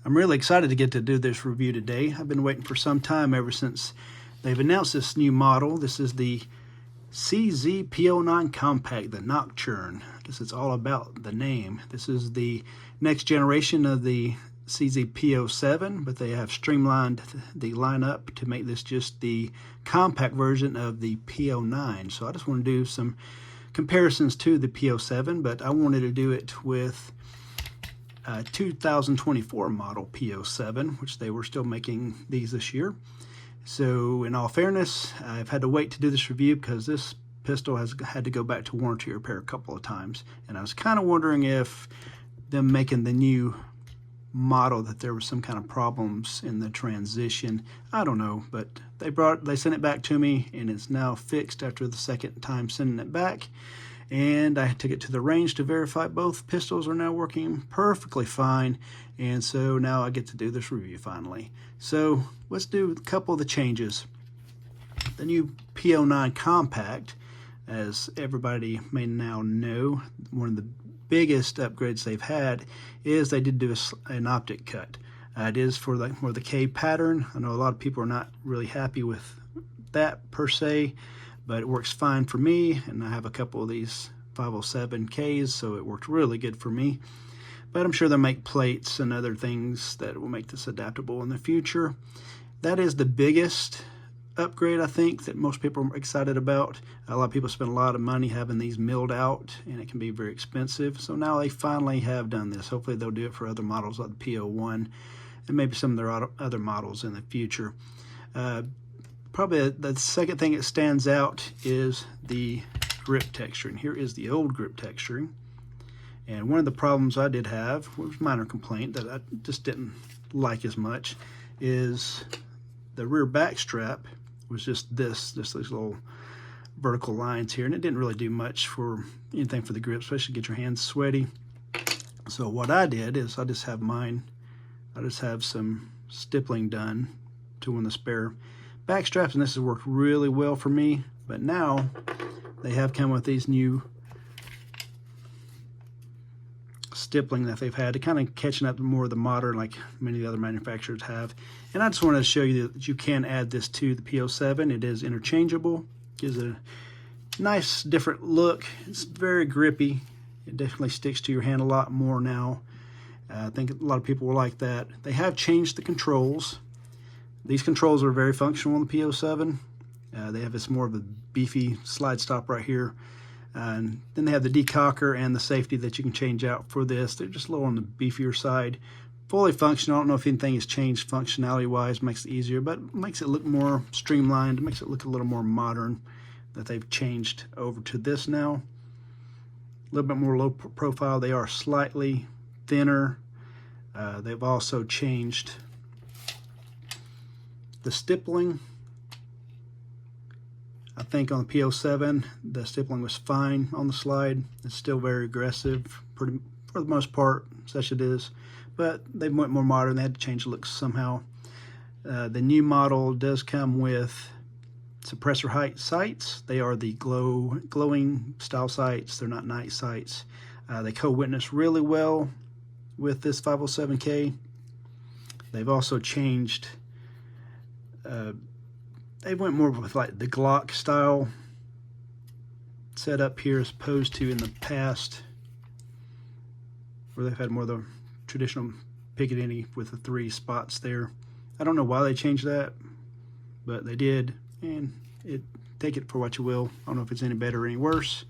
I'm really excited to get to do this review today. I've been waiting for some time ever since they've announced this new model. This is the CZ P09 Compact, the Nocturne. I guess it's all about the name. This is the next generation of the CZ P07, but they have streamlined the lineup to make this just the compact version of the P09. So I just want to do some comparisons to the P07, but I wanted to do it with 2024 model P07, which they were still making these this year. So in all fairness, I've had to wait to do this review because this pistol has had to go back to warranty repair a couple of times, and I was kind of wondering if them making the new model that there was some kind of problems in the transition. I don't know, but they sent it back to me and it's now fixed after the second time sending it back. And I took it to the range to verify both pistols are now working perfectly fine. And so now I get to do this review finally. So let's do a couple of the changes. The new P09 Compact, as everybody may now know, one of the biggest upgrades they've had is they did do an optic cut. It is for the K pattern. I know a lot of people are not really happy with that per se, but it works fine for me, and I have a couple of these 507Ks, so it worked really good for me. But I'm sure they'll make plates and other things that will make this adaptable in the future. That is the biggest upgrade, I think, that most people are excited about. A lot of people spend a lot of money having these milled out, and it can be very expensive. So now they finally have done this. Hopefully they'll do it for other models like the P01 and maybe some of their other models in the future. Probably the second thing that stands out is the grip texturing. Here is the old grip texturing. And one of the problems I did have, which was a minor complaint that I just didn't like as much, is the rear back strap was just these little vertical lines here, and it didn't really do much for anything for the grip, especially get your hands sweaty. So what I did is I just have some stippling done to one of the spare back straps, and this has worked really well for me. But now they have come with these new stippling that they've had to kind of catching up to more of the modern, like many of the other manufacturers have. And I just wanted to show you that you can add this to the P07. It is interchangeable, gives it a nice different look. It's very grippy. It definitely sticks to your hand a lot more now. I think a lot of people will like that. They have changed the controls. These controls are very functional on the P07. They have this more of a beefy slide stop right here. And then they have the decocker and the safety that you can change out for this. They're just a little on the beefier side. Fully functional. I don't know if anything has changed functionality-wise, makes it easier, but makes it look more streamlined, makes it look a little more modern that they've changed over to this now. A little bit more low profile. They are slightly thinner. They've also changed the stippling. I think on the P07, the stippling was fine on the slide. It's still very aggressive, for the most part, such it is. But they went more modern. They had to change the looks somehow. The new model does come with suppressor height sights. They are the glowing style sights. They're not night sights. They co-witness really well with this 507K. They've also changed. They went more with like the Glock style setup here as opposed to in the past where they've had more of the traditional Picatinny with the 3 spots there. I don't know why they changed that, but they did, and take it for what you will. I don't know if it's any better or any worse.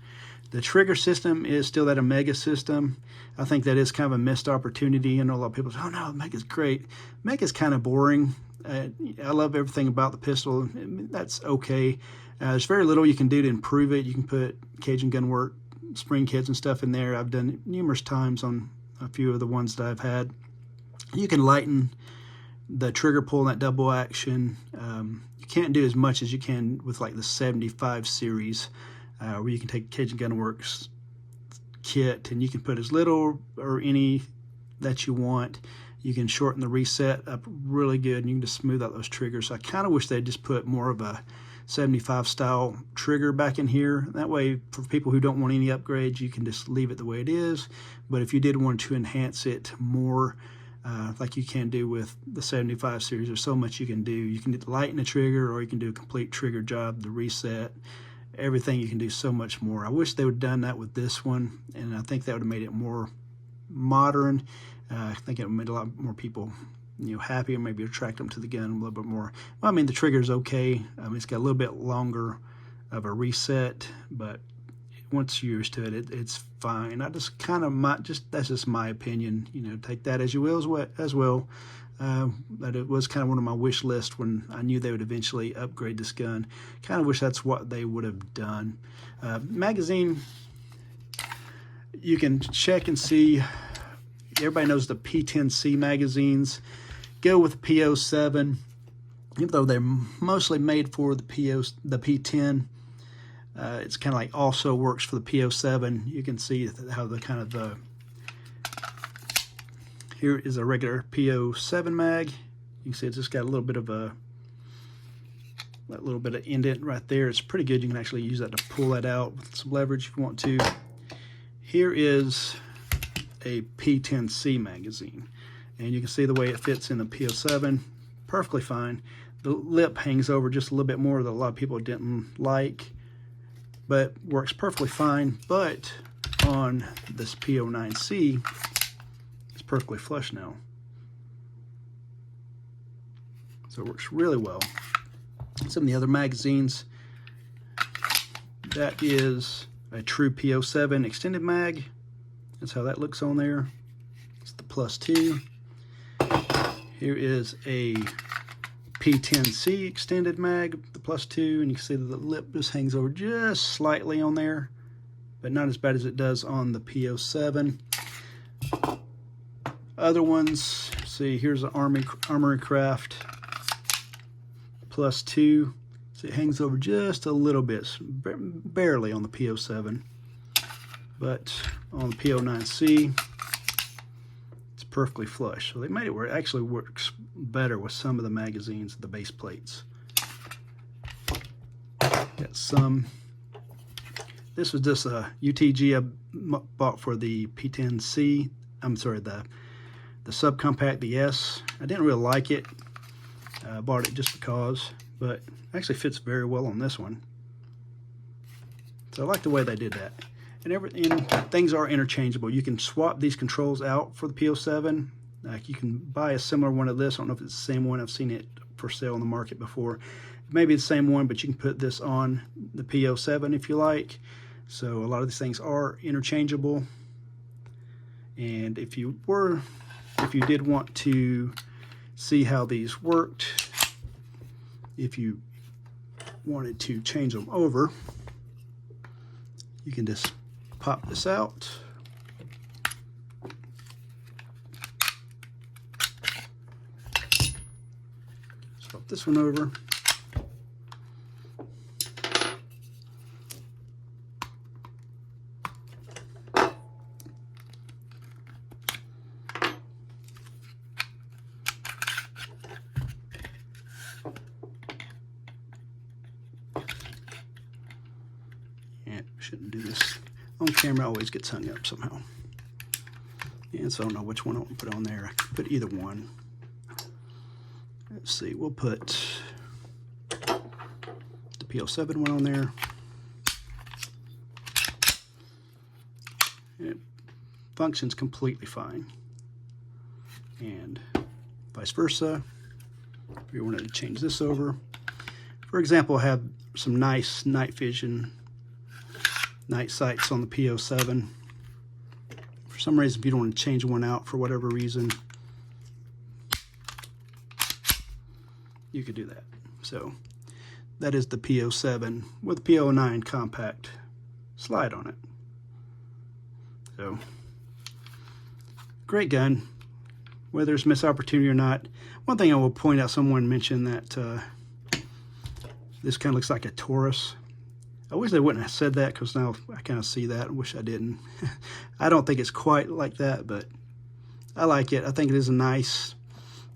The trigger system is still that Omega system. I think that is kind of a missed opportunity. I know a lot of people say, oh no, Omega's great. Omega's kind of boring. I love everything about the pistol. That's okay. There's very little you can do to improve it. You can put Cajun Gunwork spring kits and stuff in there. I've done it numerous times on a few of the ones that I've had. You can lighten the trigger pull in that double action. You can't do as much as you can with like the 75 series, where you can take Cajun Gunworks kit and you can put as little or any that you want. You can shorten the reset up really good, and you can just smooth out those triggers. So I kind of wish they'd just put more of a 75 style trigger back in here. That way, for people who don't want any upgrades, you can just leave it the way it is. But if you did want to enhance it more, like you can do with the 75 series. There's so much you can do. You can lighten the trigger, or you can do a complete trigger job, the reset, everything. You can do so much more. I wish they would have done that with this one, and I think that would have made it more modern. I think it would have made a lot more people, you know, happy, and maybe attract them to the gun a little bit more. Well, I mean, the trigger's okay. I mean, it's got a little bit longer of a reset, but once you're used to it, it's fine. I just kind of that's just my opinion. You know, take that as you will as well. But it was kind of one of my wish lists when I knew they would eventually upgrade this gun. Kind of wish that's what they would have done. Magazine, you can check and see. Everybody knows the P10C magazines. Go with the P07, even though they're mostly made for the P10. It's kind of like also works for the P07. You can see how the kind of here is a regular P07 mag. You can see it's just got a little bit of that little bit of indent right there. It's pretty good. You can actually use that to pull that out with some leverage if you want to. Here is a P10C magazine, and you can see the way it fits in the P07 perfectly fine. The lip hangs over just a little bit more that a lot of people didn't like, but works perfectly fine. But on this P09C, it's perfectly flush now, so it works really well. Some of the other magazines, that is a true P07 extended mag. That's how that looks on there. It's the +2. Here is a P10C extended mag, the +2, and you can see that the lip just hangs over just slightly on there, but not as bad as it does on the P07. Other ones, see, here's an Armory Craft +2. So it hangs over just a little bit, barely on the P07. But on the P09C, it's perfectly flush. So they made it where it actually works better with some of the magazines, the base plates. Got some. This was just a UTG I bought for the P10C. I'm sorry, the subcompact, the S. I didn't really like it. I bought it just because, but it actually fits very well on this one. So I like the way they did that. And things are interchangeable. You can swap these controls out for the P07. Like you can buy a similar one of this. I don't know if it's the same one. I've seen it for sale on the market before. It may be the same one, but you can put this on the P07 if you like. So a lot of these things are interchangeable. And if you did want to see how these worked, if you wanted to change them over, you can just pop this out. Swap this one over. Shouldn't do this on camera, always gets hung up somehow. And so I don't know which one I want to put on there. I could put either one. Let's see, we'll put the P07 one on there. It functions completely fine. And vice versa. If you wanted to change this over. For example, I have some nice night vision night sights on the P07. For some reason, if you don't want to change one out for whatever reason, you could do that. So that is the P07 with P09 compact slide on it. So great gun, whether it's missed opportunity or not. One thing I will point out, someone mentioned that this kind of looks like a Taurus. I wish they wouldn't have said that, because now I kind of see that. I wish I didn't. I don't think it's quite like that, but I like it. I think it is a nice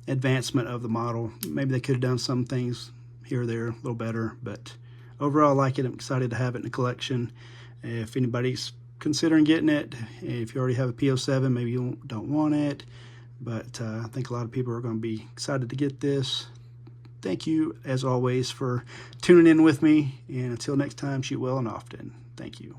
advancement of the model. Maybe they could have done some things here or there a little better, but overall I like it. I'm excited to have it in the collection. If anybody's considering getting it, if you already have a P07, maybe you don't want it, but I think a lot of people are going to be excited to get this. Thank you, as always, for tuning in with me, and until next time, shoot well and often. Thank you.